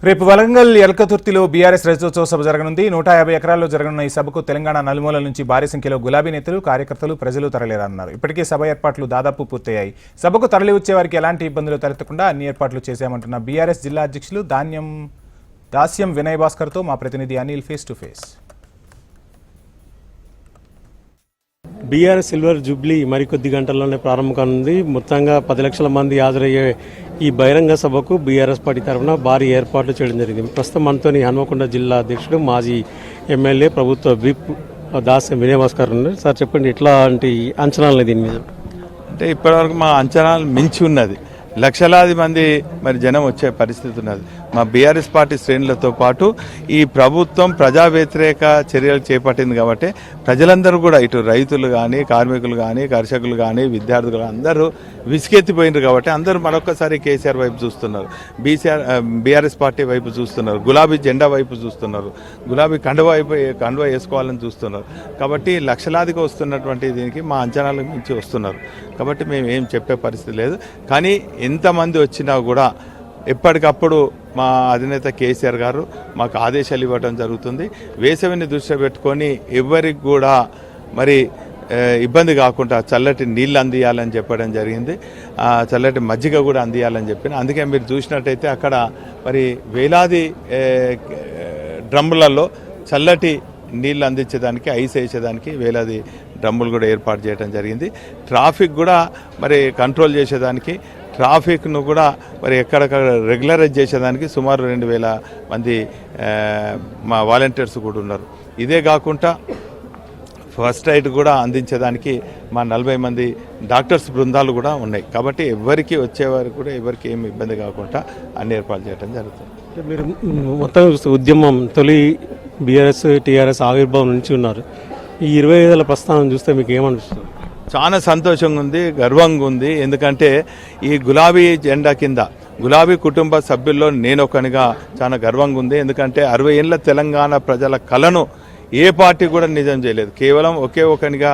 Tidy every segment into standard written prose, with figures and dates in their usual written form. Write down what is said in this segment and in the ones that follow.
రేపు వరంగల్ ఎల్కతుర్తిలో బీఆర్ఎస్ రజతోత్సవ సభ జరగనుంది. 150 ఎకరాల్లో జరగనున్న ఈ సభకు తెలంగాణ నలుమూలల నుంచి భారీ సంఖ్యలో గులాబీ నేతలు, కార్యకర్తలు, ప్రజలు తరలిరన్నారు. ఇప్పటికే సభ ఏర్పాట్లు దాదాపు పూర్తయ్యాయి. సభకు తరలి వచ్చే వారికి ఎలాంటి ఇబ్బందులు తలెత్తకుండా అన్ని ఏర్పాట్లు చేశామంటున్న బీఆర్ఎస్ జిల్లా అధ్యక్షులు దాస్యం వినయ్ భాస్కర్తో మా ప్రతినిధి Anil face to face. BRS silver Jubilee మరికొద్ది గంటల్లోనే ప్రారంభం కానుంది. మొత్తంగా 10 లక్షల మంది హాజరయ్యే ఈ బహిరంగ సభకు బీఆర్ఎస్ పార్టీ తరఫున భారీ ఏర్పాట్లు చేయడం జరిగింది. ప్రస్తుతం మనతోని హన్మకొండ జిల్లా అధ్యక్షుడు, మాజీ ఎమ్మెల్యే, ప్రభుత్వ విప్ దాస్యం వినయ్ భాస్కర్ ఉన్నారు. సార్ చెప్పండి, ఎట్లాంటి అంచనాలు దీని మీద? అంటే ఇప్పటివరకు మా అంచనాలు మించి ఉన్నది. లక్షలాది మంది మరి జనం వచ్చే పరిస్థితి ఉన్నది. మా బీఆర్ఎస్ పార్టీ శ్రేణులతో పాటు ఈ ప్రభుత్వం ప్రజా వ్యతిరేక చర్యలు చేపట్టింది కాబట్టి ప్రజలందరూ కూడా, ఇటు రైతులు కానీ, కార్మికులు కానీ, కర్షకులు కానీ, విద్యార్థులు కానీ అందరూ విసిగెత్తిపోయినారు కాబట్టి అందరూ మరొకసారి కేసీఆర్ వైపు చూస్తున్నారు, బీఆర్ఎస్ పార్టీ వైపు చూస్తున్నారు, గులాబీ జెండా వైపు చూస్తున్నారు, గులాబీ కండువా వేసుకోవాలని చూస్తున్నారు. కాబట్టి లక్షలాదిగా వస్తున్నటువంటి దీనికి మా అంచనాలకు మించి వస్తున్నారు. కాబట్టి మేము ఏం చెప్పే పరిస్థితి లేదు. కానీ ఎంతమంది వచ్చినా కూడా ఎప్పటికప్పుడు మా అధినేత కేసీఆర్ గారు మాకు ఆదేశాలు ఇవ్వడం జరుగుతుంది. వేసవిని దృష్టిలో పెట్టుకొని ఎవరికి కూడా మరి ఇబ్బంది కాకుండా చల్లటి నీళ్ళు అందియాలని చెప్పడం జరిగింది. చల్లటి మజ్జిగ కూడా అందియాలని చెప్పిన. అందుకే మీరు చూసినట్టయితే అక్కడ మరి వేలాది డ్రమ్ములలో చల్లటి నీళ్ళు అందించేదానికి, ఐస్ వేసేదానికి వేలాది డ్రమ్ములు కూడా ఏర్పాటు చేయడం జరిగింది. ట్రాఫిక్ కూడా మరి కంట్రోల్ చేసేదానికి, ట్రాఫిక్ను కూడా మరి ఎక్కడెక్కడ రెగ్యులరైజ్ చేసేదానికి సుమారు 2000 మంది మా వాలంటీర్స్ కూడా ఉన్నారు. ఇదే కాకుండా ఫస్ట్ ఎయిడ్ కూడా అందించేదానికి మా 40 మంది డాక్టర్స్ బృందాలు కూడా ఉన్నాయి. కాబట్టి ఎవరికి వచ్చేవారు కూడా ఎవరికి ఏమి ఇబ్బంది కాకుండా అన్ని ఏర్పాటు చేయడం జరుగుతుంది. మీరు మొత్తం ఉద్యమం తొలి బీఆర్ఎస్ టీఆర్ఎస్ ఆవిర్భావం నుంచి ఉన్నారు. ఈ 25 ఏళ్ల ప్రస్థానం చూస్తే మీకు ఏమనిపిస్తుంది? చాలా సంతోషంగా ఉంది, గర్వంగా ఉంది. ఎందుకంటే ఈ గులాబీ జెండా కింద గులాబీ కుటుంబ సభ్యుల్లో నేను ఒకనిగా చాలా గర్వంగా ఉంది. ఎందుకంటే 60 ఏళ్ల తెలంగాణ ప్రజల కలను ఏ పార్టీ కూడా నిజం చేయలేదు. కేవలం ఒకే ఒకనిగా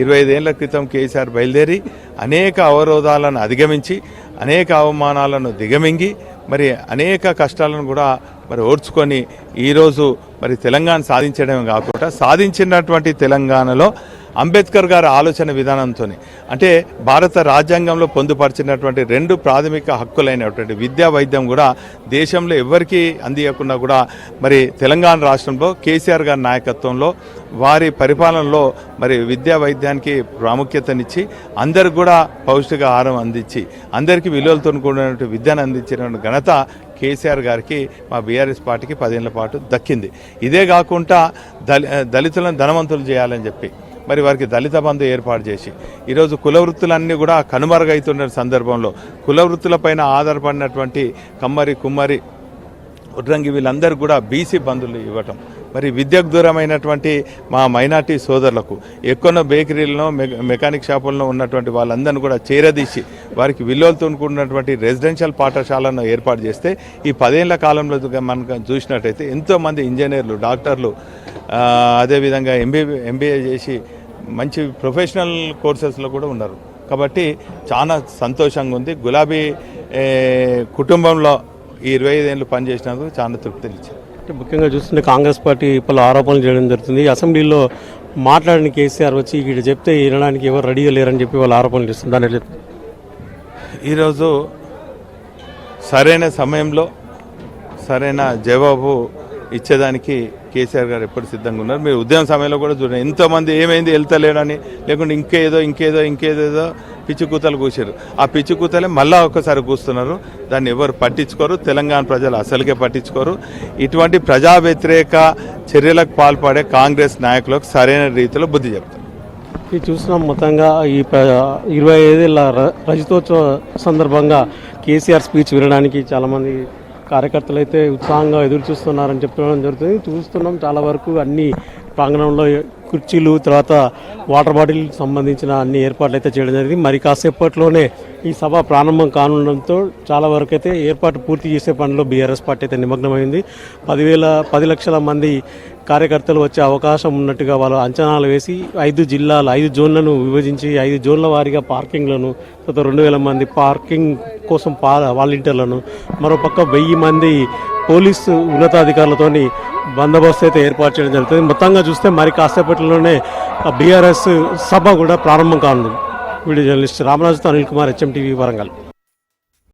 25 ఏళ్ల క్రితం కేసీఆర్ బయలుదేరి అనేక అవరోధాలను అధిగమించి, అనేక అవమానాలను దిగమింగి, మరి అనేక కష్టాలను కూడా మరి ఓర్చుకొని ఈరోజు మరి తెలంగాణ సాధించడమే కాకుండా సాధించినటువంటి తెలంగాణలో అంబేద్కర్ గారి ఆలోచన విధానంతో, అంటే భారత రాజ్యాంగంలో పొందుపరిచినటువంటి 2 ప్రాథమిక హక్కులైనటువంటి విద్యా, వైద్యం కూడా దేశంలో ఎవరికి అందియకుండా కూడా మరి తెలంగాణ రాష్ట్రంలో కేసీఆర్ గారి నాయకత్వంలో వారి పరిపాలనలో మరి విద్యా, వైద్యానికి ప్రాముఖ్యతనిచ్చి అందరికి కూడా పౌష్టిక ఆహారం అందించి అందరికీ విలువలతో కూడినటువంటి విద్యను అందించిన ఘనత కేసీఆర్ గారికి మా బీఆర్ఎస్ పార్టీకి 10 ఏళ్ల పాటు దక్కింది. ఇదే కాకుండా దళితులను ధనవంతులు చేయాలని చెప్పి మరి వారికి దళిత బంధు ఏర్పాటు చేసి ఈరోజు కుల వృత్తులన్నీ కూడా కనుమరుగైతున్న సందర్భంలో కుల వృత్తులపైన ఆధారపడినటువంటి కమ్మరి, కుమ్మరి, ఉడ్రంగి వీళ్ళందరూ కూడా బీసీ బంధువులు ఇవ్వటం, మరి విద్యకు దూరమైనటువంటి మా మైనార్టీ సోదరులకు ఎక్కువ బేకరీలను, మెకానిక్ షాపుల్లో ఉన్నటువంటి వాళ్ళందరినీ కూడా చేరదీసి వారికి విలువలతో కూడినటువంటి రెసిడెన్షియల్ పాఠశాలను ఏర్పాటు చేస్తే ఈ 10 ఏళ్ల కాలంలో మనం చూసినట్టయితే ఎంతోమంది ఇంజనీర్లు, డాక్టర్లు, అదేవిధంగా ఎంబీఏ చేసి మంచి ప్రొఫెషనల్ కోర్సెస్లో కూడా ఉన్నారు. కాబట్టి చాలా సంతోషంగా ఉంది. గులాబీ కుటుంబంలో ఈ 25 ఏళ్ళు పనిచేసినందుకు చాలా తృప్తిని ఇచ్చింది. అంటే ముఖ్యంగా చూస్తుంటే కాంగ్రెస్ పార్టీ పలు ఆరోపణలు చేయడం జరుగుతుంది. అసెంబ్లీలో మాట్లాడిన కేసీఆర్ వచ్చి ఇక్కడ చెప్తే వినడానికి ఎవరు రెడీగా లేరని చెప్పి వాళ్ళు ఆరోపణలు చేస్తుంది. దాని ఎట్లా? ఈరోజు సరైన సమయంలో సరైన జవాబు ఇచ్చేదానికి కేసీఆర్ గారు ఎప్పుడు సిద్ధంగా ఉన్నారు. మీరు ఉద్యమ సమయంలో కూడా చూడండి, ఎంతోమంది ఏమైంది వెళ్తలేడని, లేకుంటే ఇంకేదో పిచ్చి కూతలు కూసారు. ఆ పిచ్చి కూతలే మళ్ళా ఒక్కసారి కూస్తున్నారు. దాన్ని ఎవరు పట్టించుకోరు. తెలంగాణ ప్రజలు అసలుకే పట్టించుకోరు. ఇటువంటి ప్రజా వ్యతిరేక చర్యలకు పాల్పడే కాంగ్రెస్ నాయకులకు సరైన రీతిలో బుద్ధి చెప్తారు. ఇది చూస్తున్నాం. మొత్తంగా ఈ 25 ఏళ్ల రజతోత్సవ సందర్భంగా కేసీఆర్ స్పీచ్ వినడానికి చాలామంది కార్యకర్తలు అయితే ఉత్సాహంగా ఎదురు చూస్తున్నారని చెప్పడం జరుగుతుంది. చూస్తున్నాం చాలా వరకు అన్ని ప్రాంగణంలో కుర్చీలు, తర్వాత వాటర్ బాటిల్ సంబంధించిన అన్ని ఏర్పాట్లు అయితే చేయడం జరిగింది. మరి కాసేపట్లోనే ఈ సభ ప్రారంభం కానుండడంతో చాలా వరకు అయితే ఏర్పాటు పూర్తి చేసే పనిలో బీఆర్ఎస్ పార్టీ అయితే నిమగ్నమైంది. 10 లక్షల మంది కార్యకర్తలు వచ్చే అవకాశం ఉన్నట్టుగా వాళ్ళు అంచనాలు వేసి 5 జోన్లను విభజించి 5 జోన్ల వారీగా పార్కింగ్లను, తర్వాత 2000 మంది పార్కింగ్ కోసం వాలంటీర్లను, మరోపక్క 1000 మంది పోలీసు ఉన్నతాధికారులతోని బందోబస్తు అయితే ఏర్పాటు చేయడం జరుగుతుంది. మొత్తంగా చూస్తే మరి కాసేపట్లోనే బీఆర్ఎస్ సభ కూడా ప్రారంభం కానుంది. వీడియో జర్నలిస్ట్ రామరాజుతో అనిల్ కుమార్, HM TV, వరంగల్.